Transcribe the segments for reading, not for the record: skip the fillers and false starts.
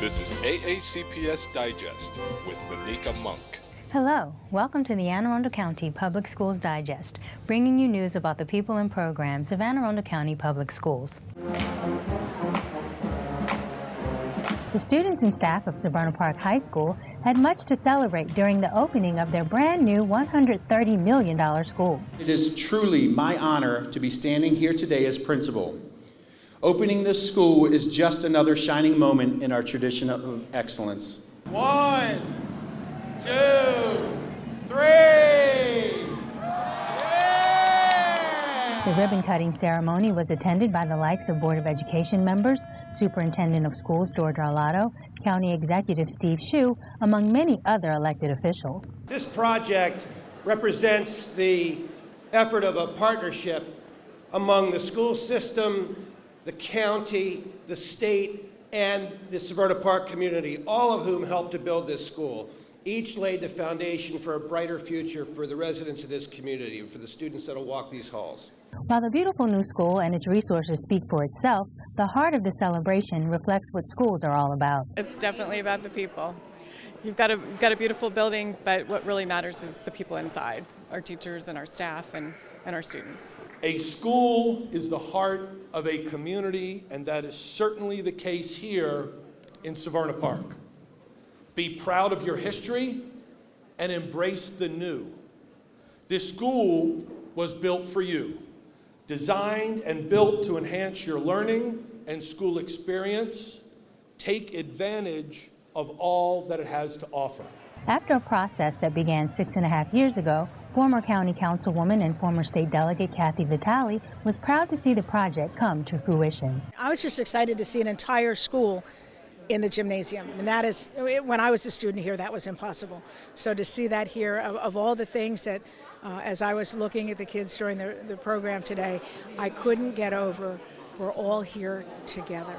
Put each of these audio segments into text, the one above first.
This is AACPS Digest with Maneka Monk. Hello, welcome to the Anne Arundel County Public Schools Digest, bringing you news about the people and programs of Anne Arundel County Public Schools. The students and staff of Severna Park High School had much to celebrate during the opening of their brand new $130 million school. It is truly my honor to be standing here today as principal. Opening this school is just another shining moment in our tradition of excellence. 1, 2, 3! The ribbon-cutting ceremony was attended by the likes of Board of Education members, Superintendent of Schools George Arlotto, County Executive Steve Shue, among many other elected officials. This project represents the effort of a partnership among the school system, the county, the state, and the Severna Park community, all of whom helped to build this school. Each laid the foundation for a brighter future for the residents of this community and for the students that will walk these halls. While the beautiful new school and its resources speak for itself, the heart of the celebration reflects what schools are all about. It's definitely about the people. You've got a beautiful building, but what really matters is the people inside, our teachers and our staff and our students. A school is the heart of a community, and that is certainly the case here in Severna Park. Be proud of your history and embrace the new. This school was built for you, designed and built to enhance your learning and school experience. Take advantage of all that it has to offer. After a process that began 6.5 years ago, former county councilwoman and former state delegate Kathy Vitale was proud to see the project come to fruition. I was just excited to see an entire school in the gymnasium, and that is, when I was a student here, that was impossible. So to see that here, of all the things that, as I was looking at the kids during the program today, I couldn't get over, we're all here together.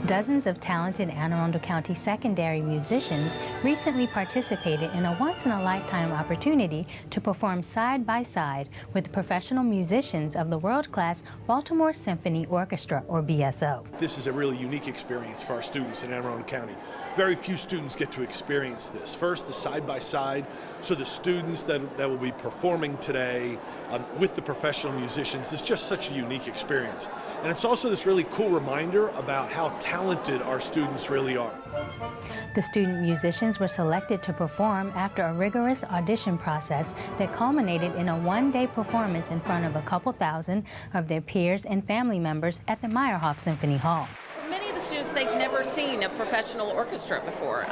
Dozens of talented Anne Arundel County secondary musicians recently participated in a once-in-a-lifetime opportunity to perform side by side with professional musicians of the world-class Baltimore Symphony Orchestra, or BSO. This is a really unique experience for our students in Anne Arundel County. Very few students get to experience this. First, the side-by-side, so the students that will be performing today with the professional musicians is just such a unique experience. And it's also this really cool reminder about how talented our students really are. The student musicians were selected to perform after a rigorous audition process that culminated in a one-day performance in front of a couple thousand of their peers and family members at the Meyerhoff Symphony Hall. Many of the students, they've never seen a professional orchestra before.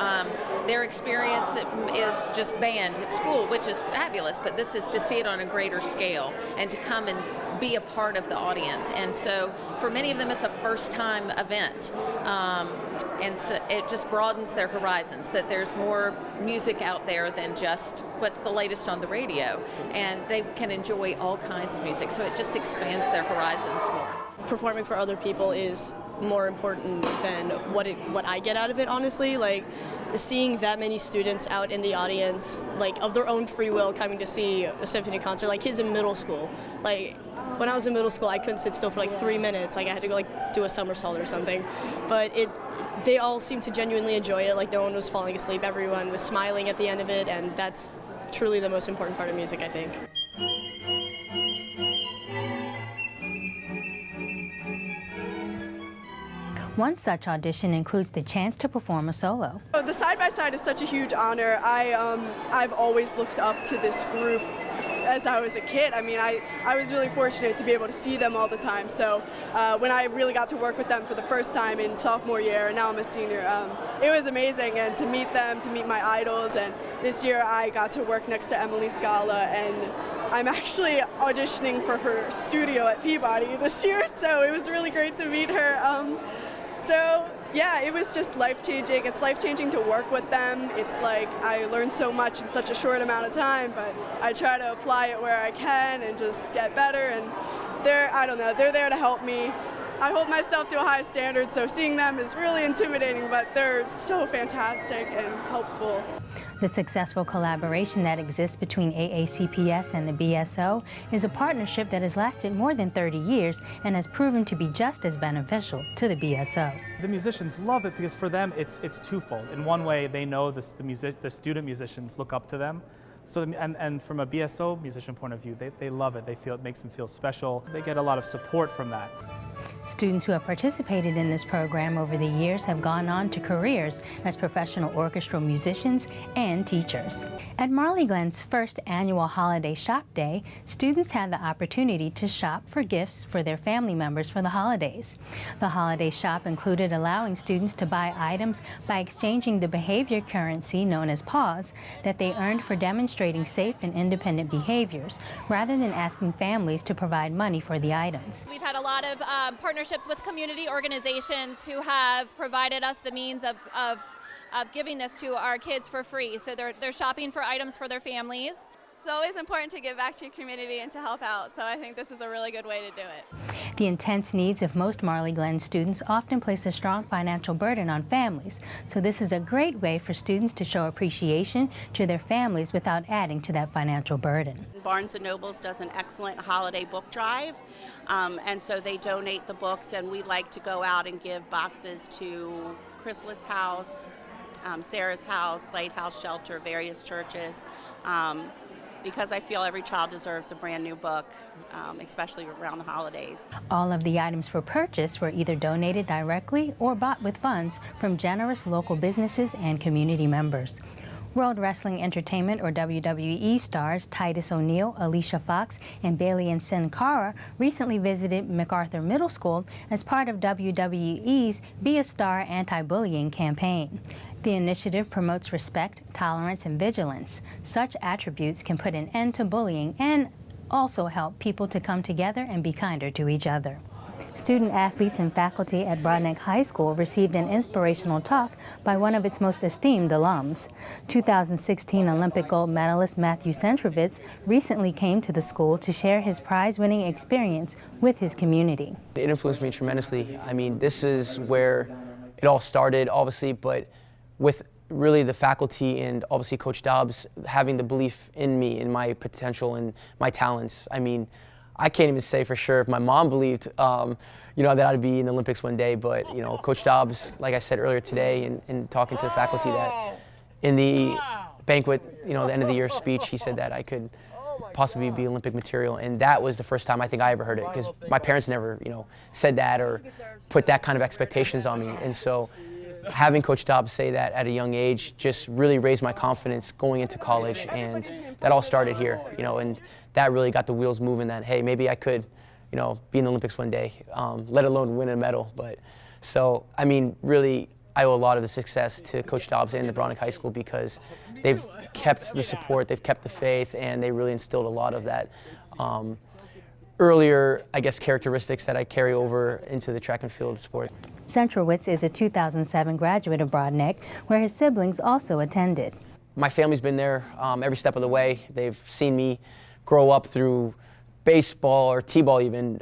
Their experience is just band at school, which is fabulous, but this is to see it on a greater scale and to come and be a part of the audience. And so for many of them, it's a first-time event. And so it just broadens their horizons, that there's more music out there than just what's the latest on the radio. And they can enjoy all kinds of music, so it just expands their horizons more. Performing for other people is more important than what I get out of it, honestly. Like, seeing that many students out in the audience, like, of their own free will coming to see a symphony concert, like kids in middle school. Like, when I was in middle school, I couldn't sit still for like 3 minutes. Like, I had to go like do a somersault or something. But they all seemed to genuinely enjoy it. Like, no one was falling asleep. Everyone was smiling at the end of it, and that's truly the most important part of music, I think. One such audition includes the chance to perform a solo. The side-by-side is such a huge honor. I've always looked up to this group as I was a kid. I mean, I was really fortunate to be able to see them all the time. So when I really got to work with them for the first time in sophomore year, and now I'm a senior, it was amazing. And to meet them, to meet my idols, and this year I got to work next to Emily Scala, and I'm actually auditioning for her studio at Peabody this year, so it was really great to meet her. So yeah, it was just life-changing. It's life-changing to work with them. It's like I learned so much in such a short amount of time, but I try to apply it where I can and just get better. And I don't know, they're there to help me. I hold myself to a high standard, so seeing them is really intimidating, but they're so fantastic and helpful. The successful collaboration that exists between AACPS and the BSO is a partnership that has lasted more than 30 years and has proven to be just as beneficial to the BSO. The musicians love it because for them it's twofold. In one way, they know the student musicians look up to them. So, and from a BSO musician point of view, they love it. They feel it makes them feel special. They get a lot of support from that. Students who have participated in this program over the years have gone on to careers as professional orchestral musicians and teachers. At Marley Glen's first annual Holiday Shop Day, students had the opportunity to shop for gifts for their family members for the holidays. The holiday shop included allowing students to buy items by exchanging the behavior currency known as PAWS that they earned for demonstrating safe and independent behaviors, rather than asking families to provide money for the items. We've had a lot of partnerships with community organizations who have provided us the means of giving this to our kids for free. So they're shopping for items for their families. It's always important to give back to your community and to help out, so I think this is a really good way to do it. The intense needs of most Marley Glen students often place a strong financial burden on families, so this is a great way for students to show appreciation to their families without adding to that financial burden. Barnes & Noble's does an excellent holiday book drive, and so they donate the books, and we like to go out and give boxes to Chrysalis House, Sarah's House, Lighthouse Shelter, various churches, because I feel every child deserves a brand new book, especially around the holidays. All of the items for purchase were either donated directly or bought with funds from generous local businesses and community members. World Wrestling Entertainment, or WWE, stars Titus O'Neil, Alicia Fox, and Bailey and Sin Cara recently visited MacArthur Middle School as part of WWE's Be a Star anti-bullying campaign. The initiative promotes respect, tolerance, and vigilance. Such attributes can put an end to bullying and also help people to come together and be kinder to each other. Student athletes and faculty at Broadneck High School received an inspirational talk by one of its most esteemed alums. 2016 Olympic gold medalist Matthew Centrowitz recently came to the school to share his prize-winning experience with his community. It influenced me tremendously. I mean, this is where it all started, obviously, but with really the faculty and obviously Coach Dobbs having the belief in me, in my potential and my talents. I mean, I can't even say for sure if my mom believed, that I'd be in the Olympics one day, but, Coach Dobbs, like I said earlier today and talking to the faculty, that in the banquet, the end of the year speech, he said that I could possibly be Olympic material, and that was the first time I think I ever heard it, because my parents never, said that or put that kind of expectations on me, and so having Coach Dobbs say that at a young age just really raised my confidence going into college, and that all started here, and that really got the wheels moving that, hey, maybe I could, be in the Olympics one day, let alone win a medal. But so, I mean, really, I owe a lot of the success to Coach Dobbs and the Broadneck High School, because they've kept the support, they've kept the faith, and they really instilled a lot of that earlier, I guess, characteristics that I carry over into the track and field sport. Centrowitz is a 2007 graduate of Broadneck, where his siblings also attended. My family's been there every step of the way. They've seen me grow up through baseball or t-ball even,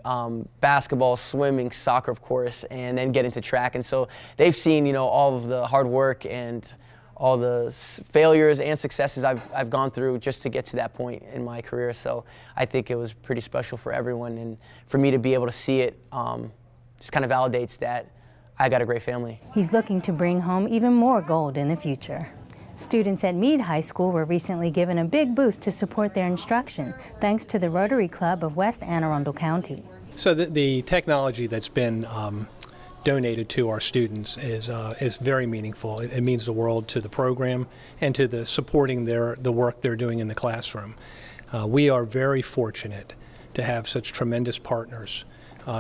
basketball, swimming, soccer, of course, and then get into track. And so they've seen, all of the hard work and all the failures and successes I've gone through just to get to that point in my career. So I think it was pretty special for everyone, and for me to be able to see it just kind of validates that I got a great family. He's looking to bring home even more gold in the future. Students at Meade High School were recently given a big boost to support their instruction, thanks to the Rotary Club of West Anne Arundel County. So the technology that's been donated to our students is very meaningful. It means the world to the program and to the supporting the work they're doing in the classroom. We are very fortunate to have such tremendous partners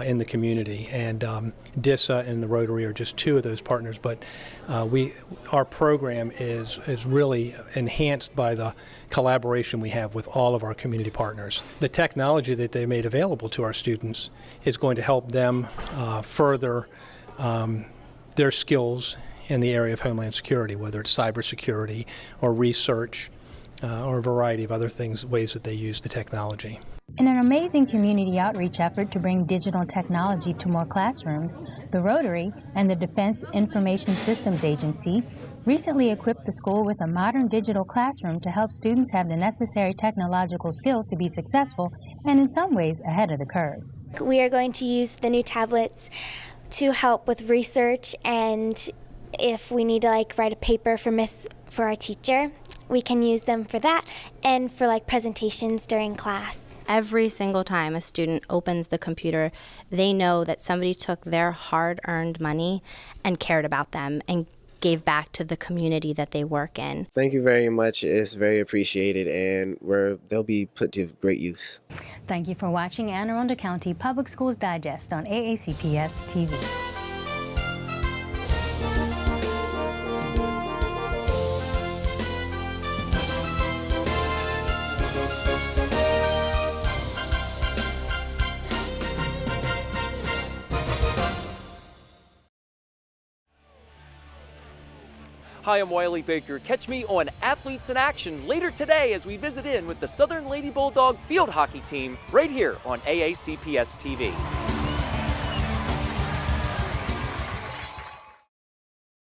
in the community, and DISA and the Rotary are just two of those partners, but our program is really enhanced by the collaboration we have with all of our community partners. The technology that they made available to our students is going to help them further their skills in the area of Homeland Security, whether it's cybersecurity or research or a variety of other things, ways that they use the technology. In an amazing community outreach effort to bring digital technology to more classrooms, the Rotary and the Defense Information Systems Agency recently equipped the school with a modern digital classroom to help students have the necessary technological skills to be successful and in some ways ahead of the curve. We are going to use the new tablets to help with research, and if we need to write a paper for our teacher, we can use them for that and for presentations during class. Every single time a student opens the computer, they know that somebody took their hard-earned money and cared about them and gave back to the community that they work in. Thank you very much. It's very appreciated, and they'll be put to great use. Thank you for watching Anne Arundel County Public Schools Digest on AACPS-TV. Hi, I'm Wiley Baker. Catch me on Athletes in Action later today as we visit in with the Southern Lady Bulldog field hockey team right here on AACPS-TV.